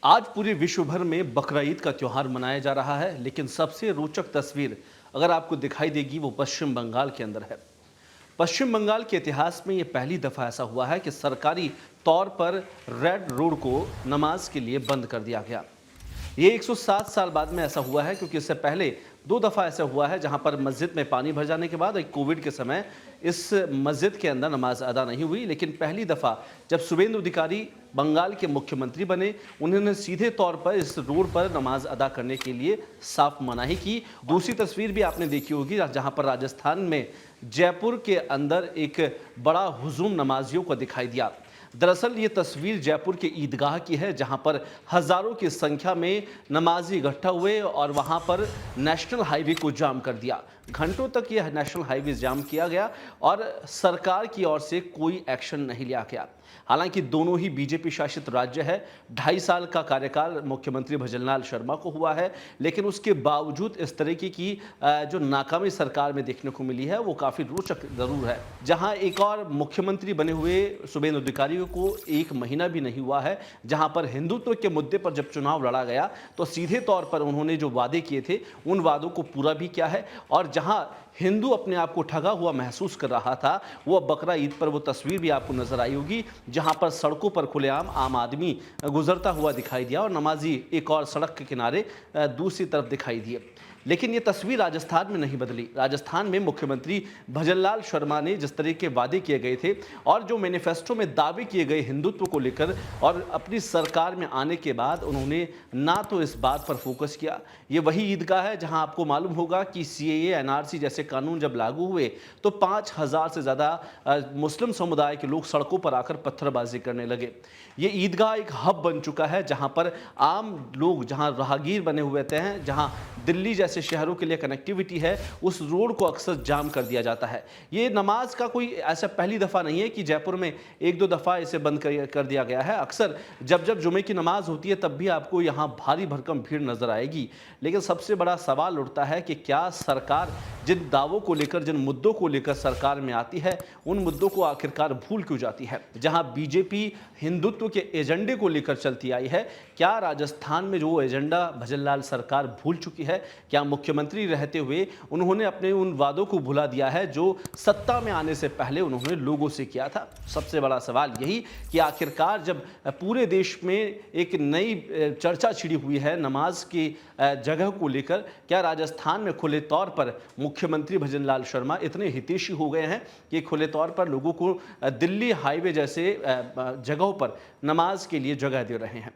आज पूरे विश्व भर में बकरा ईद का त्यौहार मनाया जा रहा है, लेकिन सबसे रोचक तस्वीर अगर आपको दिखाई देगी वो पश्चिम बंगाल के अंदर है। पश्चिम बंगाल के इतिहास में ये पहली दफ़ा ऐसा हुआ है कि सरकारी तौर पर रेड रोड को नमाज के लिए बंद कर दिया गया। ये 107 साल बाद में ऐसा हुआ है, क्योंकि इससे पहले 2 दफ़ा ऐसा हुआ है जहां पर मस्जिद में पानी भर जाने के बाद एक कोविड के समय इस मस्जिद के अंदर नमाज अदा नहीं हुई। लेकिन पहली दफ़ा जब शुभेंदु अधिकारी बंगाल के मुख्यमंत्री बने, उन्होंने सीधे तौर पर इस रोड पर नमाज अदा करने के लिए साफ मनाही की। दूसरी तस्वीर भी आपने देखी होगी जहां पर राजस्थान में जयपुर के अंदर एक बड़ा हुजूम नमाजियों को दिखाई दिया। दरअसल ये तस्वीर जयपुर के ईदगाह की है, जहां पर हजारों की संख्या में नमाजी इकट्ठा हुए और वहां पर नेशनल हाईवे को जाम कर दिया। घंटों तक यह नेशनल हाईवे जाम किया गया और सरकार की ओर से कोई एक्शन नहीं लिया गया। हालांकि दोनों ही बीजेपी शासित राज्य है। 2.5 साल का कार्यकाल मुख्यमंत्री भजनलाल शर्मा को हुआ है, लेकिन उसके बावजूद इस तरीके की जो नाकामी सरकार में देखने को मिली है वो काफ़ी रोचक ज़रूर है। जहां एक और मुख्यमंत्री बने हुए शुभेंदु अधिकारी को 1 महीना भी नहीं हुआ है, जहां पर हिंदुत्व के मुद्दे पर जब चुनाव लड़ा गया तो सीधे तौर पर उन्होंने जो वादे किए थे उन वादों को पूरा भी किया है। और जहां हिंदू अपने आप को ठगा हुआ महसूस कर रहा था, वो बकरा ईद पर वो तस्वीर भी आपको नजर आई होगी, जहां पर सड़कों पर खुलेआम आम आदमी गुजरता हुआ दिखाई दिया और नमाजी एक और सड़क के किनारे दूसरी तरफ दिखाई दिए। लेकिन ये तस्वीर राजस्थान में नहीं बदली। राजस्थान में मुख्यमंत्री भजनलाल शर्मा ने जिस तरह के वादे किए गए थे और जो मैनिफेस्टो में दावे किए गए हिंदुत्व को लेकर, और अपनी सरकार में आने के बाद उन्होंने ना तो इस बात पर फोकस किया। ये वही ईदगाह है जहां आपको मालूम होगा कि सीएए, एनआरसी जैसे कानून जब लागू हुए तो 5,000 से ज़्यादा मुस्लिम समुदाय के लोग सड़कों पर आकर पत्थरबाजी करने लगे। ये ईदगाह एक हब बन चुका है जहां पर आम लोग, जहां राहगीर बने हुए हैं, जहां दिल्ली जैसे शहरों के लिए कनेक्टिविटी है, उस रोड को अक्सर जाम कर दिया जाता है। ये नमाज का कोई ऐसा पहली दफ़ा नहीं है कि जयपुर में 1-2 दफ़ा इसे बंद कर दिया गया है। अक्सर जब जब जुमे की नमाज होती है तब भी आपको यहाँ भारी भरकम भीड़ नज़र आएगी। लेकिन सबसे बड़ा सवाल उठता है कि क्या सरकार जिन दावों को लेकर, जिन मुद्दों को लेकर सरकार में आती है, उन मुद्दों को आखिरकार भूल क्यों जाती है। जहाँ बीजेपी हिंदुत्व के एजेंडे को लेकर चलती आई है, क्या राजस्थान में जो एजेंडा भजनलाल सरकार भूल चुकी है? क्या मुख्यमंत्री रहते हुए उन्होंने अपने उन वादों को भुला दिया है जो सत्ता में आने से पहले उन्होंने लोगों से किया था? सबसे बड़ा सवाल यही कि आखिरकार जब पूरे देश में एक नई चर्चा छिड़ी हुई है नमाज की जगह को लेकर, क्या राजस्थान में खुले तौर पर मुख्यमंत्री भजनलाल शर्मा इतने हितैषी हो गए हैं कि खुले तौर पर लोगों को दिल्ली हाईवे जैसे जगहों पर नमाज के लिए जगह दे रहे हैं?